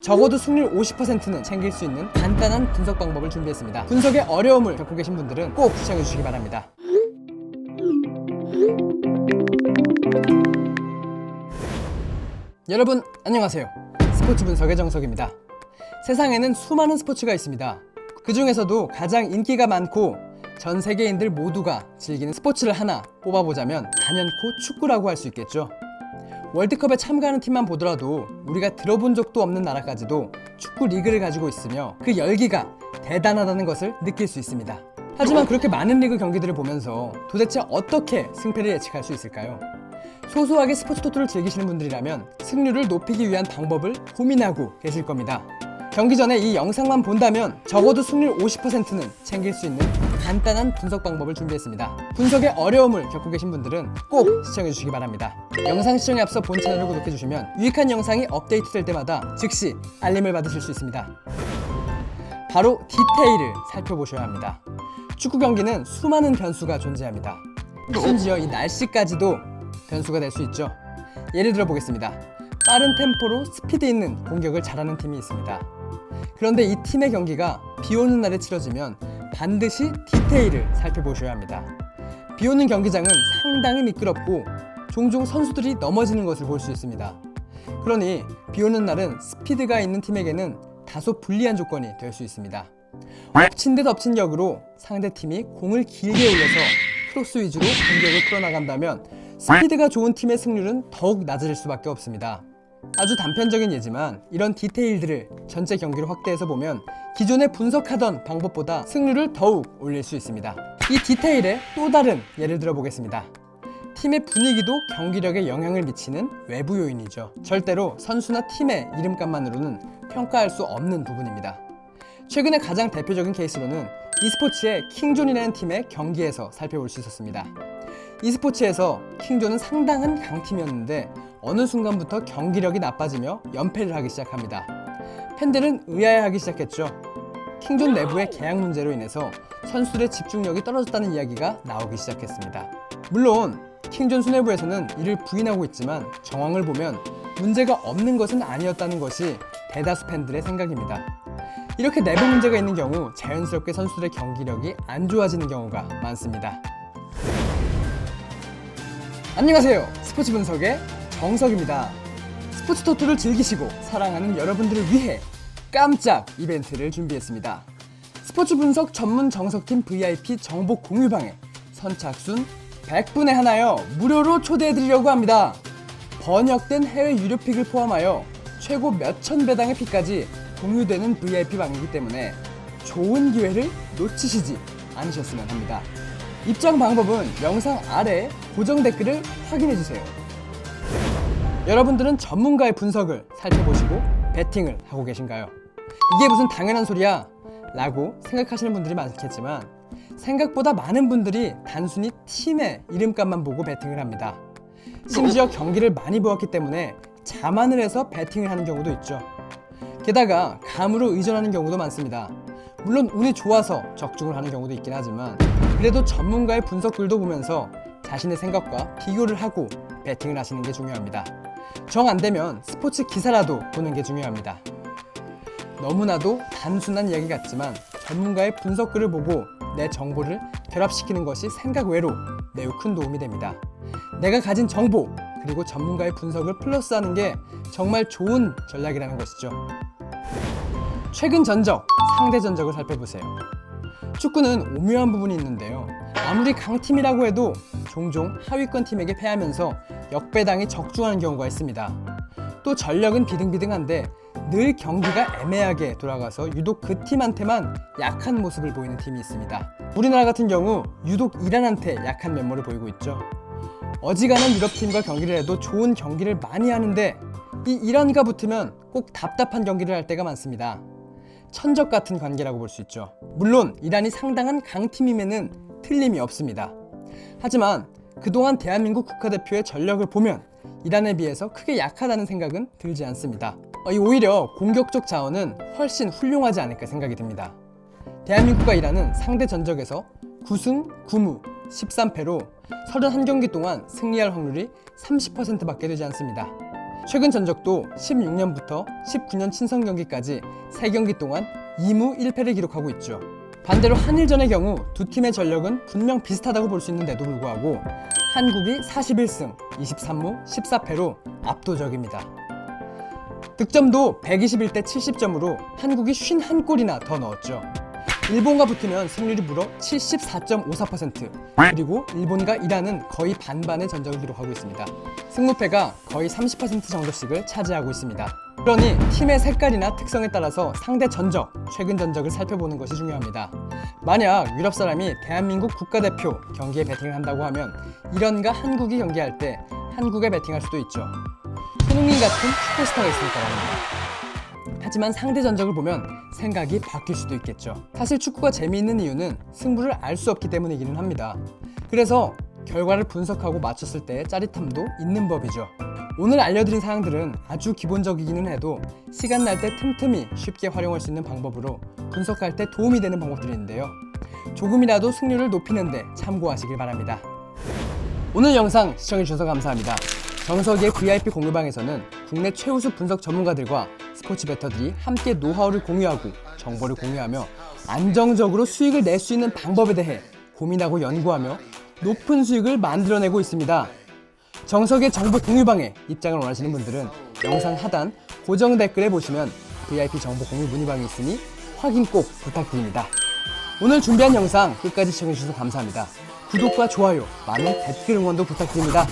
적어도 승률 50%는 챙길 수 있는 간단한 분석 방법을 준비했습니다. 분석에 어려움을 겪고 계신 분들은 꼭 시청해 주시기 바랍니다. 여러분 안녕하세요. 스포츠 분석의 정석입니다. 세상에는 수많은 스포츠가 있습니다. 그 중에서도 가장 인기가 많고 전 세계인들 모두가 즐기는 스포츠를 하나 뽑아보자면 단연코 축구라고 할 수 있겠죠. 월드컵에 참가하는 팀만 보더라도 우리가 들어본 적도 없는 나라까지도 축구 리그를 가지고 있으며 그 열기가 대단하다는 것을 느낄 수 있습니다. 하지만 그렇게 많은 리그 경기들을 보면서 도대체 어떻게 승패를 예측할 수 있을까요? 소소하게 스포츠 토토를 즐기시는 분들이라면 승률을 높이기 위한 방법을 고민하고 계실 겁니다. 경기 전에 이 영상만 본다면 적어도 승률 50%는 챙길 수 있는 간단한 분석 방법을 준비했습니다. 분석에 어려움을 겪고 계신 분들은 꼭 시청해 주시기 바랍니다. 영상 시청에 앞서 본 채널을 구독해 주시면 유익한 영상이 업데이트될 때마다 즉시 알림을 받으실 수 있습니다. 바로 디테일을 살펴보셔야 합니다. 축구 경기는 수많은 변수가 존재합니다. 심지어 이 날씨까지도 변수가 될 수 있죠. 예를 들어 보겠습니다. 빠른 템포로 스피드 있는 공격을 잘하는 팀이 있습니다. 그런데 이 팀의 경기가 비 오는 날에 치러지면 반드시 디테일을 살펴보셔야 합니다. 비 오는 경기장은 상당히 미끄럽고 종종 선수들이 넘어지는 것을 볼 수 있습니다. 그러니 비 오는 날은 스피드가 있는 팀에게는 다소 불리한 조건이 될 수 있습니다. 엎친 데 덮친 격으로 상대팀이 공을 길게 올려서 크로스 위주로 공격을 풀어나간다면 스피드가 좋은 팀의 승률은 더욱 낮아질 수밖에 없습니다. 아주 단편적인 예지만 이런 디테일들을 전체 경기로 확대해서 보면 기존에 분석하던 방법보다 승률을 더욱 올릴 수 있습니다. 이 디테일의 또 다른 예를 들어 보겠습니다. 팀의 분위기도 경기력에 영향을 미치는 외부 요인이죠. 절대로 선수나 팀의 이름값만으로는 평가할 수 없는 부분입니다. 최근에 가장 대표적인 케이스로는 e스포츠의 킹존이라는 팀의 경기에서 살펴볼 수 있었습니다. e스포츠에서 킹존은 상당한 강팀이었는데 어느 순간부터 경기력이 나빠지며 연패를 하기 시작합니다. 팬들은 의아해하기 시작했죠. 킹존 내부의 계약 문제로 인해서 선수들의 집중력이 떨어졌다는 이야기가 나오기 시작했습니다. 물론 킹존 수뇌부에서는 이를 부인하고 있지만 정황을 보면 문제가 없는 것은 아니었다는 것이 대다수 팬들의 생각입니다. 이렇게 내부 문제가 있는 경우 자연스럽게 선수들의 경기력이 안 좋아지는 경우가 많습니다. 안녕하세요. 스포츠 분석의 정석입니다. 스포츠 토토를 즐기시고 사랑하는 여러분들을 위해 깜짝 이벤트를 준비했습니다. 스포츠 분석 전문 정석팀 VIP 정보 공유방에 선착순 100분에 하나요 무료로 초대해드리려고 합니다. 번역된 해외 유료 픽을 포함하여 최고 몇천 배당의 픽까지 공유되는 VIP 방이기 때문에 좋은 기회를 놓치시지 않으셨으면 합니다. 입장 방법은 영상 아래 고정 댓글을 확인해주세요. 여러분들은 전문가의 분석을 살펴보시고 배팅을 하고 계신가요? 이게 무슨 당연한 소리야? 라고 생각하시는 분들이 많겠지만 생각보다 많은 분들이 단순히 팀의 이름값만 보고 배팅을 합니다. 심지어 경기를 많이 보았기 때문에 자만을 해서 배팅을 하는 경우도 있죠. 게다가 감으로 의존하는 경우도 많습니다. 물론 운이 좋아서 적중을 하는 경우도 있긴 하지만 그래도 전문가의 분석글도 보면서 자신의 생각과 비교를 하고 배팅을 하시는 게 중요합니다. 정 안 되면 스포츠 기사라도 보는 게 중요합니다. 너무나도 단순한 이야기 같지만 전문가의 분석글을 보고 내 정보를 결합시키는 것이 생각 외로 매우 큰 도움이 됩니다. 내가 가진 정보 그리고 전문가의 분석을 플러스하는 게 정말 좋은 전략이라는 것이죠. 최근 전적, 상대 전적을 살펴보세요. 축구는 오묘한 부분이 있는데요. 아무리 강팀이라고 해도 종종 하위권 팀에게 패하면서 역배당이 적중하는 경우가 있습니다. 또 전력은 비등비등한데 늘 경기가 애매하게 돌아가서 유독 그 팀한테만 약한 모습을 보이는 팀이 있습니다. 우리나라 같은 경우 유독 이란한테 약한 면모를 보이고 있죠. 어지간한 유럽팀과 경기를 해도 좋은 경기를 많이 하는데 이 이란과 붙으면 꼭 답답한 경기를 할 때가 많습니다. 천적 같은 관계라고 볼 수 있죠. 물론 이란이 상당한 강팀임에는 틀림이 없습니다. 하지만 그동안 대한민국 국가대표의 전력을 보면 이란에 비해서 크게 약하다는 생각은 들지 않습니다. 오히려 공격적 자원은 훨씬 훌륭하지 않을까 생각이 듭니다. 대한민국과 이란은 상대 전적에서 9승 9무 13패로 31경기 동안 승리할 확률이 30%밖에 되지 않습니다. 최근 전적도 16년부터 19년 친선 경기까지 3경기 동안 2무 1패를 기록하고 있죠. 반대로 한일전의 경우 두 팀의 전력은 분명 비슷하다고 볼 수 있는데도 불구하고 한국이 41승 23무 14패로 압도적입니다. 득점도 121대 70점으로 한국이 51골이나 더 넣었죠. 일본과 붙으면 승률이 무려 74.54%, 그리고 일본과 이란은 거의 반반의 전적을 기록하고 있습니다. 승무패가 거의 30% 정도씩을 차지하고 있습니다. 그러니 팀의 색깔이나 특성에 따라서 상대 전적, 최근 전적을 살펴보는 것이 중요합니다. 만약 유럽 사람이 대한민국 국가대표 경기에 배팅을 한다고 하면 이란과 한국이 경기할 때 한국에 배팅할 수도 있죠. 손흥민 같은 슈퍼스타가 있으니까 말입니다. 하지만 상대 전적을 보면 생각이 바뀔 수도 있겠죠. 사실 축구가 재미있는 이유는 승부를 알 수 없기 때문이기는 합니다. 그래서 결과를 분석하고 맞췄을 때의 짜릿함도 있는 법이죠. 오늘 알려드린 사항들은 아주 기본적이기는 해도 시간 날 때 틈틈이 쉽게 활용할 수 있는 방법으로 분석할 때 도움이 되는 방법들인데요. 조금이라도 승률을 높이는 데 참고하시길 바랍니다. 오늘 영상 시청해주셔서 감사합니다. 정석이의 VIP 공유방에서는 국내 최우수 분석 전문가들과 스포츠 베터들이 함께 노하우를 공유하고 정보를 공유하며 안정적으로 수익을 낼 수 있는 방법에 대해 고민하고 연구하며 높은 수익을 만들어내고 있습니다. 정석의 정보 공유방에 입장을 원하시는 분들은 영상 하단 고정 댓글에 보시면 VIP 정보 공유 문의방이 있으니 확인 꼭 부탁드립니다. 오늘 준비한 영상 끝까지 시청해주셔서 감사합니다. 구독과 좋아요, 많은 댓글 응원도 부탁드립니다.